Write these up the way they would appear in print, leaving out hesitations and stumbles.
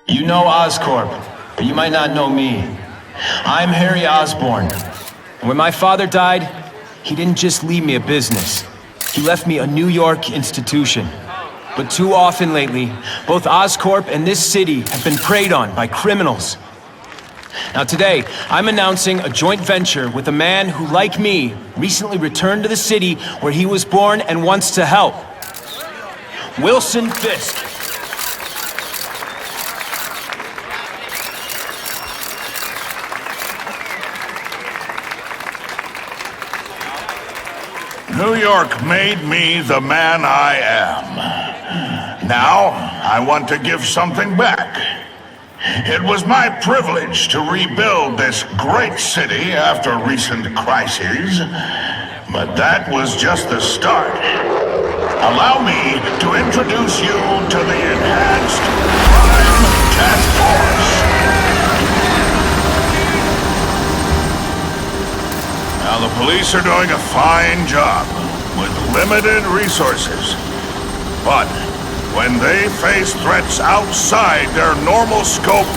You know Oscorp, but you might not know me. I'm Harry Osborn. And when my father died, he didn't just leave me a business. He left me a New York institution. But too often lately, both Oscorp and this city have been preyed on by criminals. Now today, I'm announcing a joint venture with a man who, like me, recently returned to the city where he was born and wants to help. Wilson Fisk. New York made me the man I am. Now, I want to give something back. It was my privilege to rebuild this great city after recent crises, but that was just the start. Allow me to introduce you to the Enhanced Crime Task Force. Now, the police are doing a fine job with limited resources. But when they face threats outside their normal scope,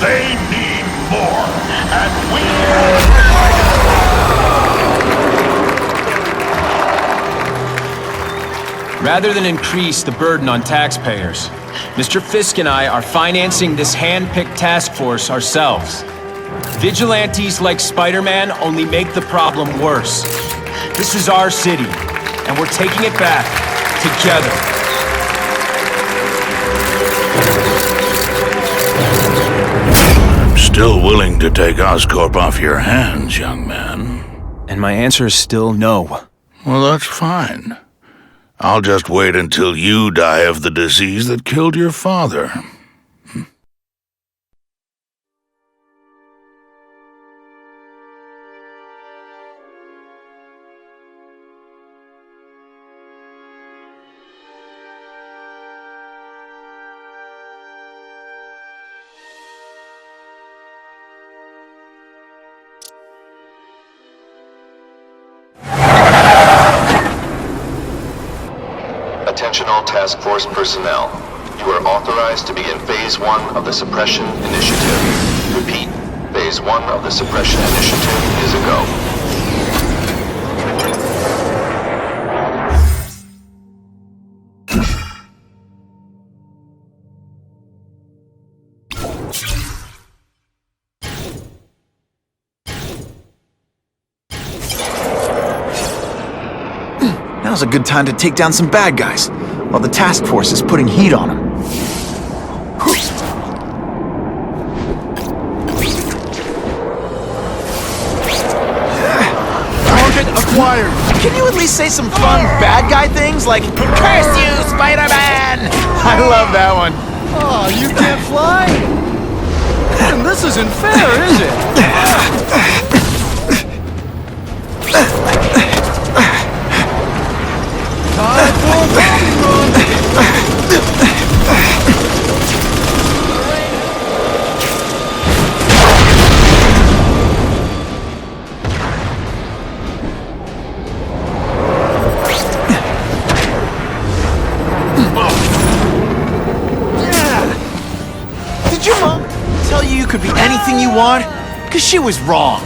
they need more. And we Rather than increase the burden on taxpayers, Mr. Fisk and I are financing this hand-picked task force ourselves. Vigilantes like Spider-Man only make the problem worse. This is our city, and we're taking it back, together. I'm still willing to take Oscorp off your hands, young man. And my answer is still no. Well, that's fine. I'll just wait until you die of the disease that killed your father. Attention all task force personnel. You are authorized to begin Phase 1 of the Suppression Initiative. Repeat, Phase 1 of the Suppression Initiative is a go. Now's a good time to take down some bad guys, while the task force is putting heat on them. Target acquired! Can you at least say some fun bad guy things like, "Curse you, Spider-Man!" I love that one. Oh, you can't fly? And this isn't fair, is it? Did your mom tell you you could be anything you want? 'Cause she was wrong.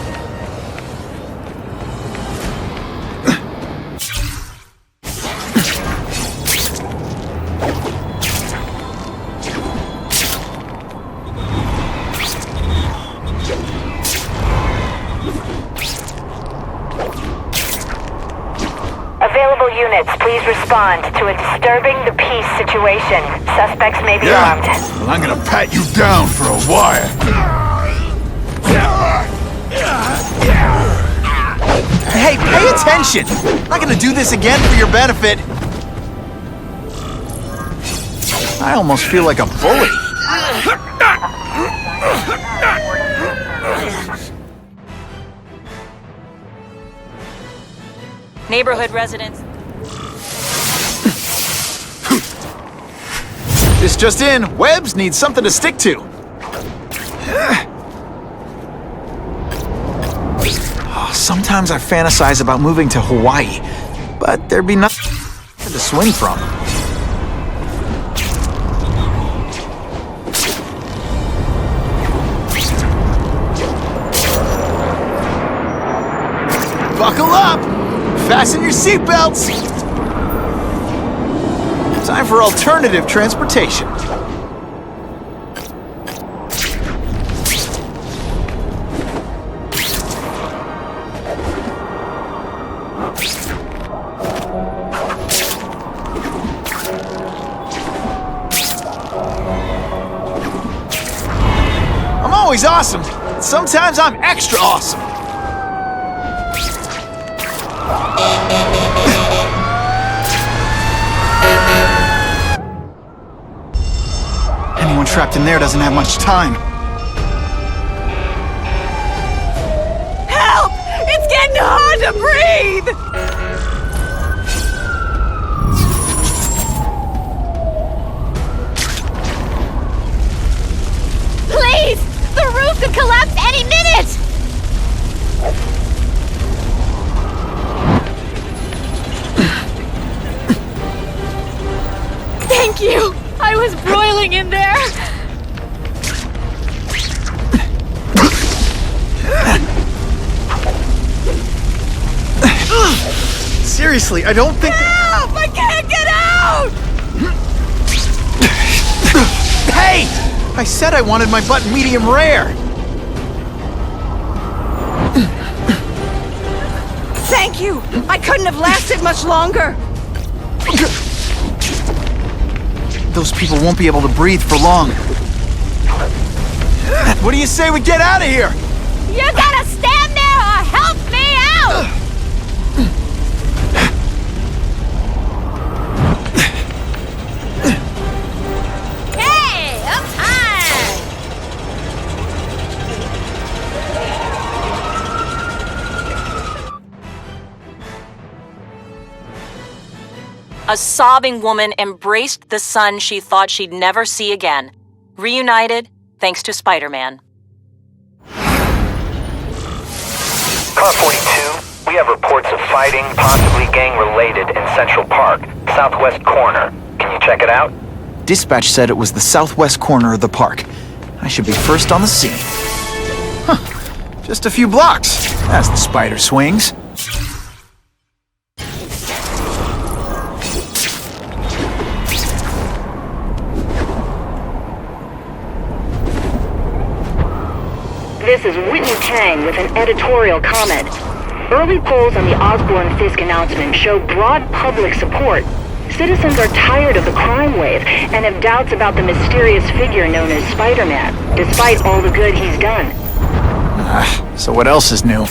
Available units, please respond to a disturbing the peace situation. Suspects may be armed. Well, I'm gonna pat you down for a while. Hey, pay attention! I'm not gonna do this again for your benefit. I almost feel like a bully. Neighborhood residents. This just in, Webbs needs something to stick to. Oh, sometimes I fantasize about moving to Hawaii, but there'd be nothing to swing from. Buckle up! Fasten your seatbelts! Time for alternative transportation. I'm always awesome. Sometimes I'm extra awesome. Anyone trapped in there doesn't have much time. Help! It's getting hard to breathe! Please! The roof could collapse any minute! Thank you! I was broiling in there! Seriously, I don't think... Help! I can't get out! Hey! I said I wanted my butt medium rare! Thank you! I couldn't have lasted much longer! Those people won't be able to breathe for long. What do you say we get out of here? You gotta stand there or help me out! Hey, up high! A sobbing woman embraced the son she thought she'd never see again. Reunited, thanks to Spider-Man. Car 42, we have reports of fighting, possibly gang-related, in Central Park, southwest corner. Can you check it out? Dispatch said it was the southwest corner of the park. I should be first on the scene. Huh. Just a few blocks, as the spider swings. This is Whitney Tang with an editorial comment. Early polls on the Osborne-Fisk announcement show broad public support. Citizens are tired of the crime wave and have doubts about the mysterious figure known as Spider-Man, despite all the good he's done. So what else is new?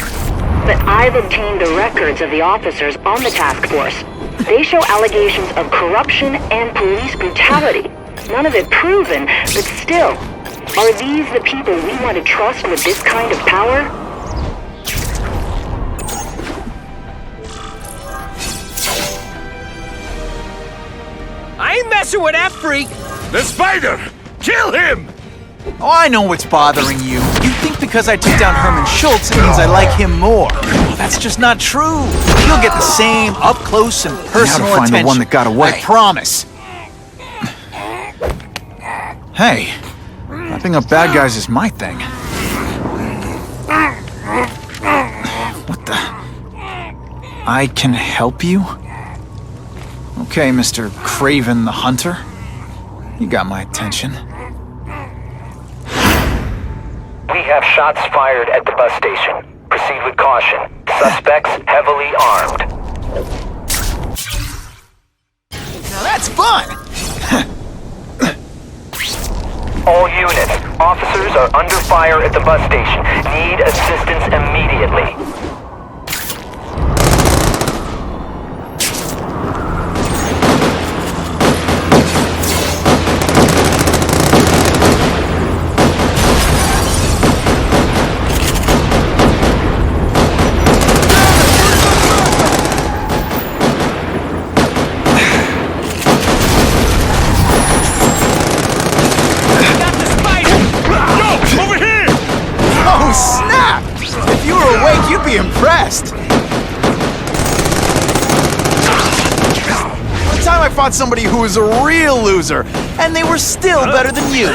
But I've obtained the records of the officers on the task force. They show allegations of corruption and police brutality. None of it proven, but still. Are these the people we want to trust with this kind of power? I ain't messing with that freak! The spider! Kill him! Oh, I know what's bothering you. You think because I took down Herman Schultz, it means I like him more. Well, that's just not true. You'll get the same up-close and personal Now to find attention. the one that got away. I promise. Hey, wrapping up bad guys is my thing. What the? I can help you? Okay, Mr. Craven the Hunter. You got my attention. We have shots fired at the bus station. Proceed with caution. Suspects heavily armed. Now that's fun! All units, officers are under fire at the bus station. Need assistance immediately. fought somebody who was a real loser, and they were still better than you.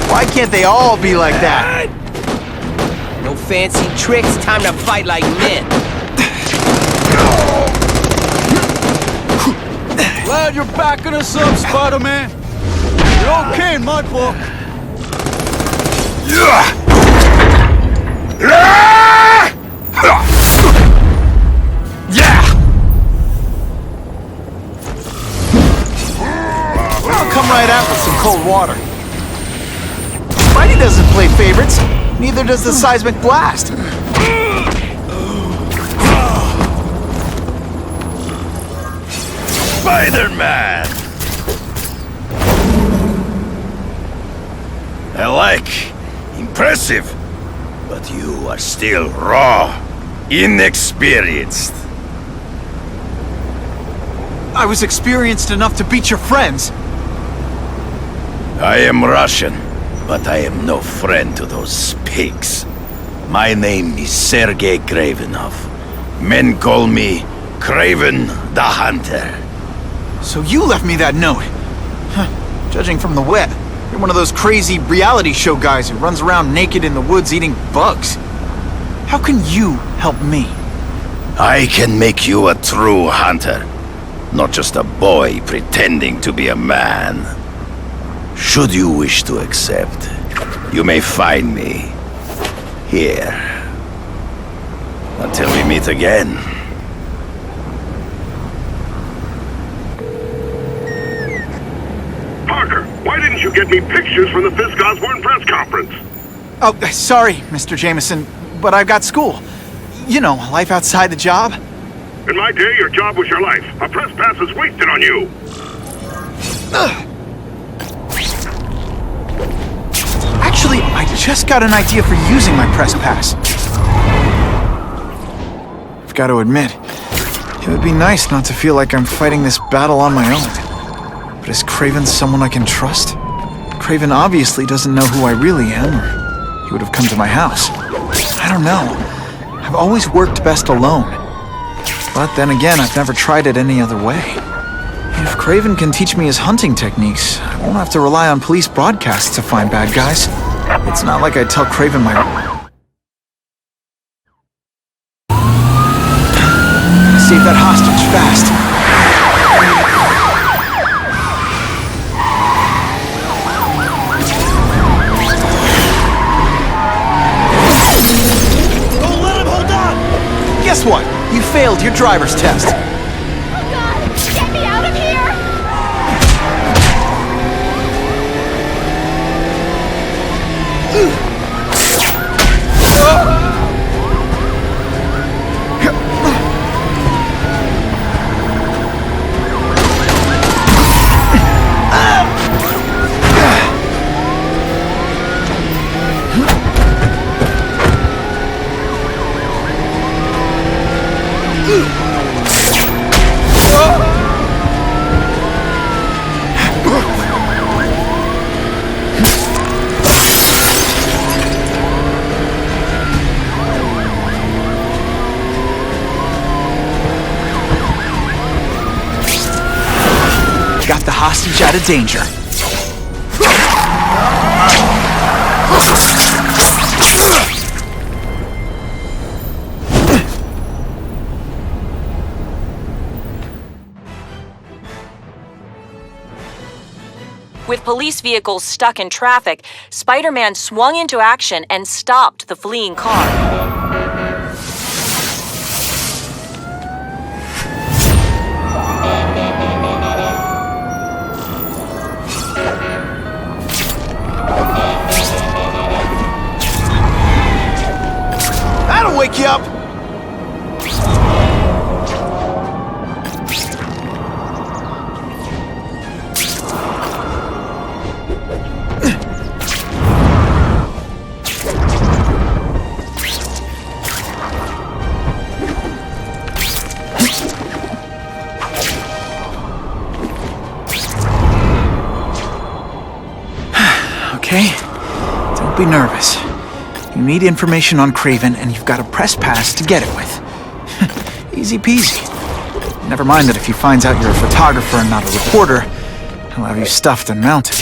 Why can't they all be like that? No fancy tricks, time to fight like men. Glad you're backing us up, Spider-Man. You're okay in my book. I'll come right out with some cold water. Spidey doesn't play favorites. Neither does the seismic blast. Spider-Man! I like. Impressive. But you are still raw. Inexperienced. I was experienced enough to beat your friends. I am Russian, but I am no friend to those pigs. My name is Sergei Kravenov. Men call me Kraven the Hunter. So you left me that note. Huh. Judging from the web, you're one of those crazy reality show guys who runs around naked in the woods eating bugs. How can you help me? I can make you a true hunter, not just a boy pretending to be a man. Should you wish to accept, you may find me here. Until we meet again. Parker, why didn't you get me pictures from the Fisk Osborn press conference? Oh, sorry, Mr. Jameson, but I've got school. You know, life outside the job. In my day, your job was your life. A press pass is wasted on you. Actually, I just got an idea for using my press pass. I've got to admit, it would be nice not to feel like I'm fighting this battle on my own. But is Kraven someone I can trust? Kraven obviously doesn't know who I really am, or he would have come to my house. I don't know. I've always worked best alone. But then again, I've never tried it any other way. If Kraven can teach me his hunting techniques, I won't have to rely on police broadcasts to find bad guys. It's not like I tell Kraven my... Save that hostage fast. Guess what? You failed your driver's test. Oh God! Get me out of here! Got the hostage out of danger. With police vehicles stuck in traffic, Spider-Man swung into action and stopped the fleeing car. That'll wake you up! Okay, don't be nervous. You need information on Kraven, and you've got a press pass to get it with. Easy peasy. Never mind that if he finds out you're a photographer and not a reporter, he'll have you stuffed and mounted.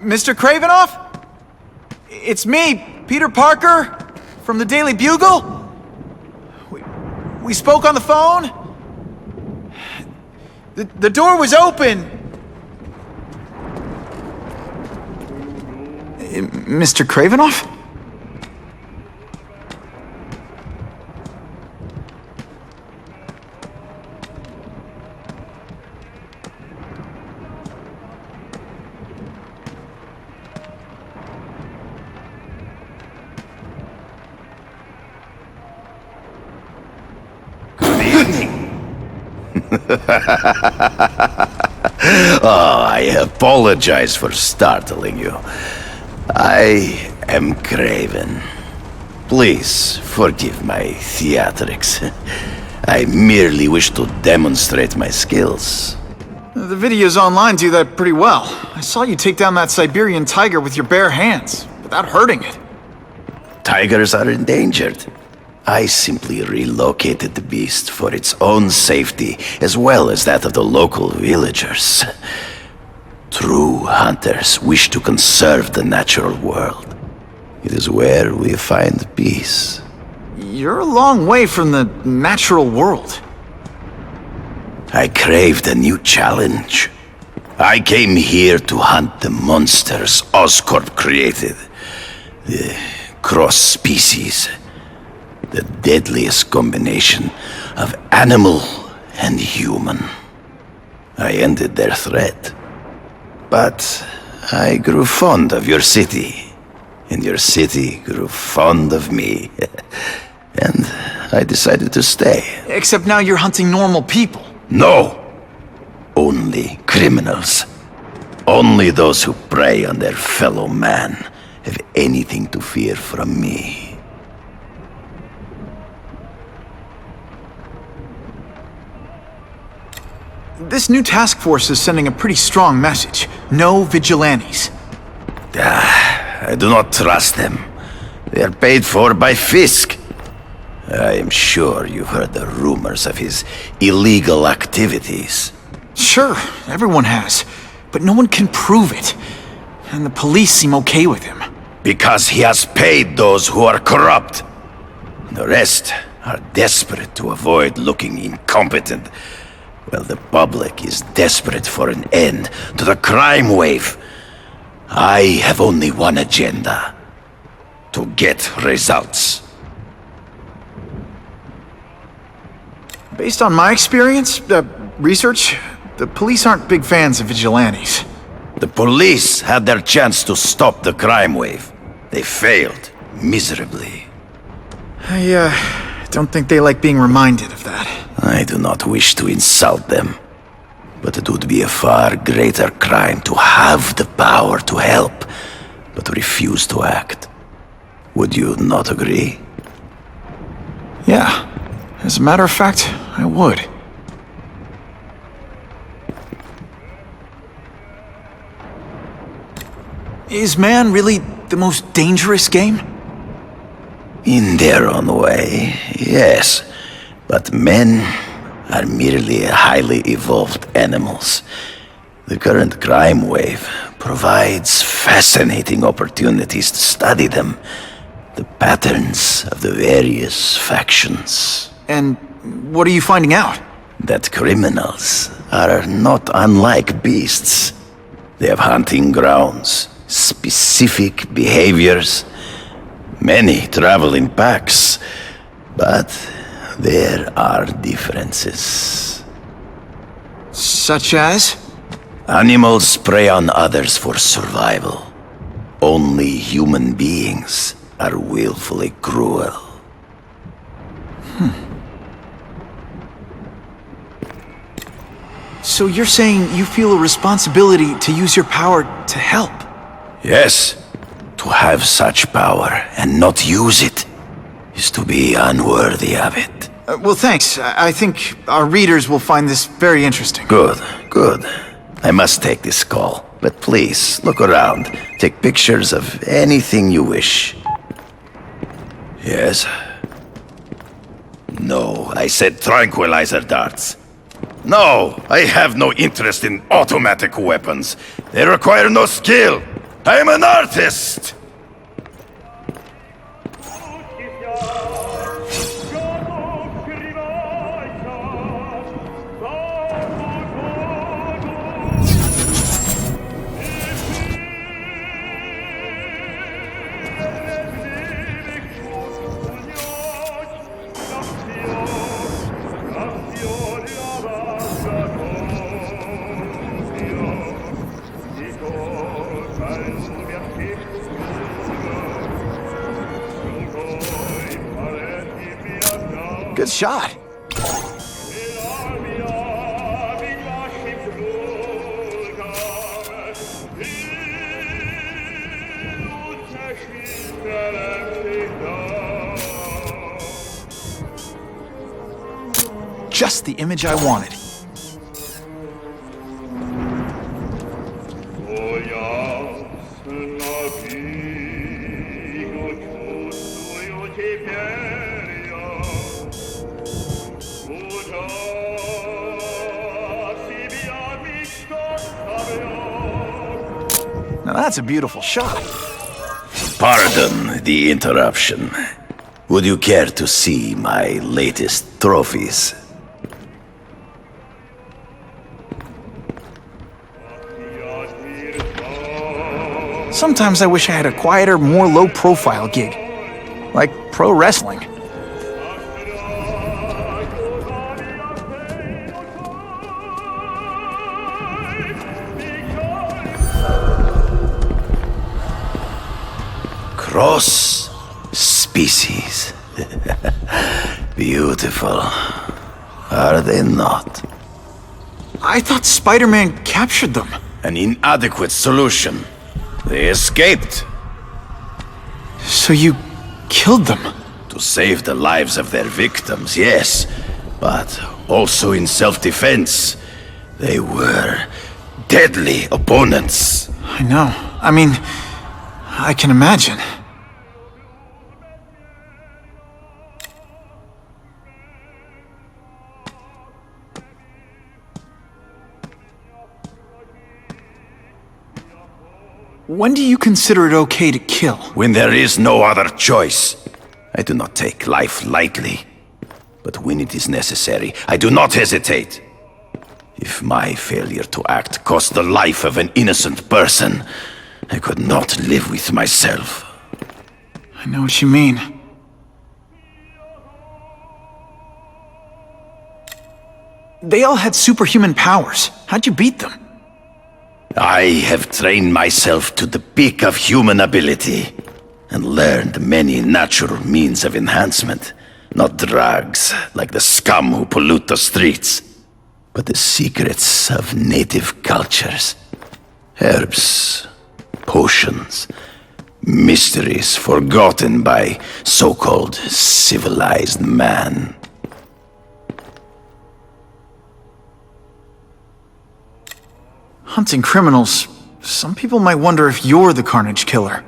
Mr. Kravinoff? It's me, Peter Parker, from the Daily Bugle. We spoke on the phone. The door was open. Mr. Kravinoff? Oh, I apologize for startling you. I am Craven. Please forgive my theatrics. I merely wish to demonstrate my skills. The videos online do that pretty well. I saw you take down that Siberian tiger with your bare hands, without hurting it. Tigers are endangered. I simply relocated the beast for its own safety, as well as that of the local villagers. True hunters wish to conserve the natural world. It is where we find peace. You're a long way from the natural world. I craved a new challenge. I came here to hunt the monsters Oscorp created. The cross-species. The deadliest combination of animal and human. I ended their threat. But I grew fond of your city. And your city grew fond of me. And I decided to stay. Except now you're hunting normal people. No! Only criminals. Only those who prey on their fellow man have anything to fear from me. This new task force is sending a pretty strong message. No vigilantes. I do not trust them. They are paid for by Fisk. I am sure you've heard the rumors of his illegal activities. Sure, everyone has. But no one can prove it. And the police seem okay with him. Because he has paid those who are corrupt. The rest are desperate to avoid looking incompetent. Well, the public is desperate for an end to the crime wave. I have only one agenda. To get results. Based on my experience, research, the police aren't big fans of vigilantes. The police had their chance to stop the crime wave. They failed miserably. I don't think they like being reminded of that. I do not wish to insult them, but it would be a far greater crime to have the power to help, but refuse to act. Would you not agree? Yeah. As a matter of fact, I would. Is man really the most dangerous game? In their own way, yes. But men are merely highly evolved animals. The current crime wave provides fascinating opportunities to study them. The patterns of the various factions. And what are you finding out? That criminals are not unlike beasts. They have hunting grounds, specific behaviors. Many travel in packs, but there are differences. Such as? Animals prey on others for survival. Only human beings are willfully cruel. So you're saying you feel a responsibility to use your power to help? Yes. To have such power and not use it is to be unworthy of it. Well, thanks. I think our readers will find this very interesting. Good, good. I must take this call, but please, look around. Take pictures of anything you wish. Yes? No, I said tranquilizer darts. No, I have no interest in automatic weapons. They require no skill. I'm an artist! Good shot. Just the image I wanted. Now that's a beautiful shot. Pardon the interruption. Would you care to see my latest trophies? Sometimes I wish I had a quieter, more low-profile gig. Like pro wrestling. Cross species. Beautiful. Are they not? I thought Spider-Man captured them. An inadequate solution. They escaped. So you killed them? To save the lives of their victims, yes. But also in self-defense. They were deadly opponents. I know. I mean, I can imagine. When do you consider it okay to kill? When there is no other choice. I do not take life lightly. But when it is necessary, I do not hesitate. If my failure to act cost the life of an innocent person, I could not live with myself. I know what you mean. They all had superhuman powers. How'd you beat them? I have trained myself to the peak of human ability, and learned many natural means of enhancement. Not drugs, like the scum who pollute the streets, but the secrets of native cultures. Herbs, potions, mysteries forgotten by so-called civilized man. Hunting criminals. Some people might wonder if you're the Carnage Killer.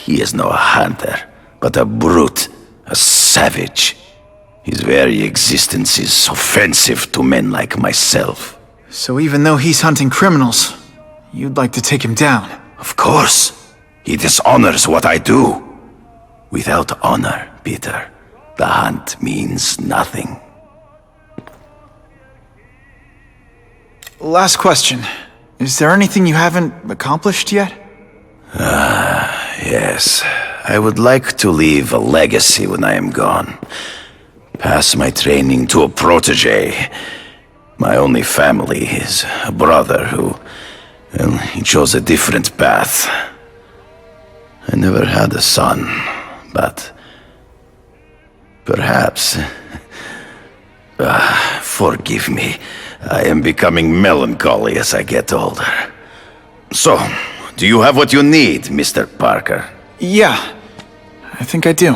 He is no hunter, but a brute, a savage. His very existence is offensive to men like myself. So even though he's hunting criminals, you'd like to take him down? Of course. He dishonors what I do. Without honor, Peter, the hunt means nothing. Last question. Is there anything you haven't accomplished yet? Yes. I would like to leave a legacy when I am gone. Pass my training to a protege. My only family is a brother who, well, he chose a different path. I never had a son, but perhaps Forgive me. I am becoming melancholy as I get older. So, do you have what you need, Mr. Parker? Yeah, I think I do.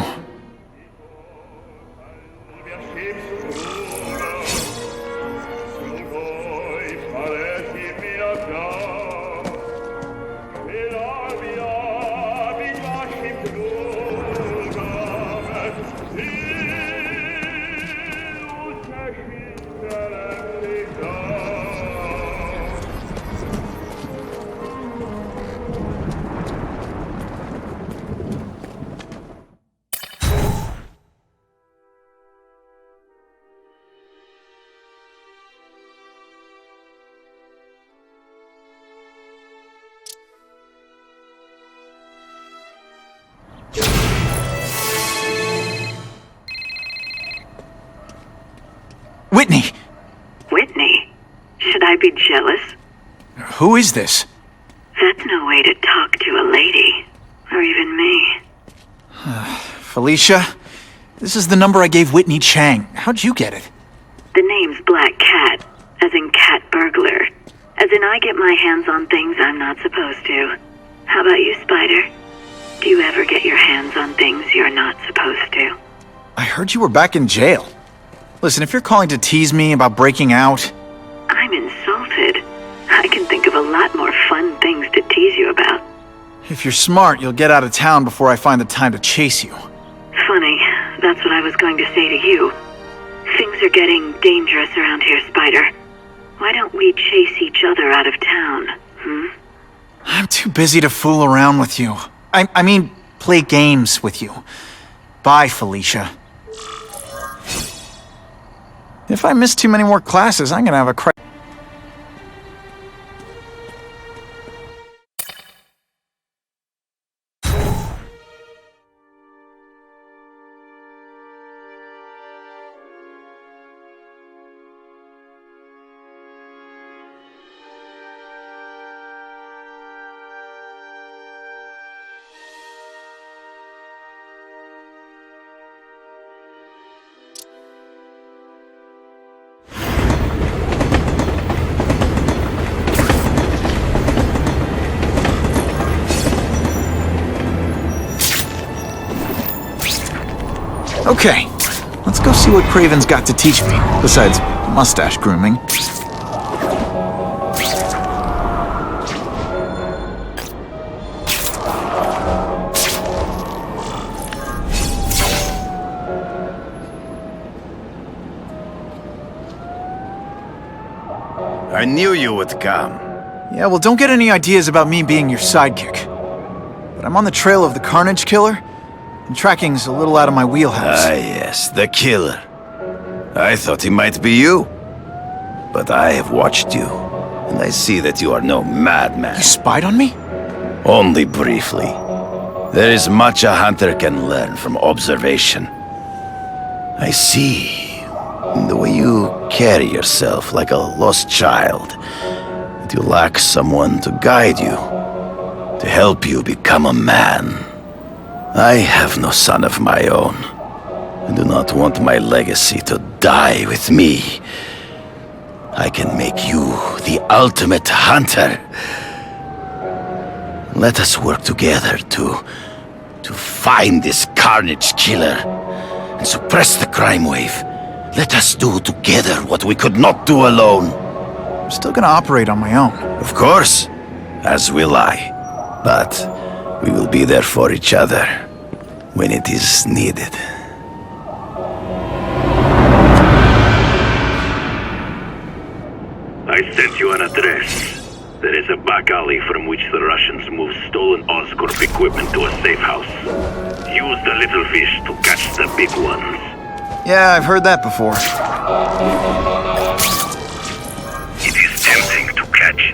Whitney! Whitney? Should I be jealous? Who is this? That's no way to talk to a lady. Or even me. Felicia? This is the number I gave Whitney Chang. How'd you get it? The name's Black Cat, as in cat burglar. As in I get my hands on things I'm not supposed to. How about you, Spider? Do you ever get your hands on things you're not supposed to? I heard you were back in jail. Listen, if you're calling to tease me about breaking out... I'm insulted. I can think of a lot more fun things to tease you about. If you're smart, you'll get out of town before I find the time to chase you. Funny, that's what I was going to say to you. Things are getting dangerous around here, Spider. Why don't we chase each other out of town, I'm too busy to fool around with you. I mean, play games with you. Bye, Felicia. If I miss too many more classes, I'm gonna have a crisis. Okay, let's go see what Craven's got to teach me, besides mustache grooming. I knew you would come. Yeah, well, don't get any ideas about me being your sidekick. But I'm on the trail of the Carnage Killer, and tracking's a little out of my wheelhouse. Ah, yes, the killer. I thought he might be you. But I have watched you, and I see that you are no madman. You spied on me? Only briefly. There is much a hunter can learn from observation. I see in the way you carry yourself like a lost child, that you lack someone to guide you, to help you become a man. I have no son of my own. I do not want my legacy to die with me. I can make you the ultimate hunter. Let us work together to find this Carnage Killer and suppress the crime wave. Let us do together what we could not do alone. I'm still gonna operate on my own. Of course, as will I. But we will be there for each other when it is needed. I sent you an address. There is a back alley from which the Russians move stolen Oscorp equipment to a safe house. Use the little fish to catch the big ones. Yeah, I've heard that before. It is tempting to catch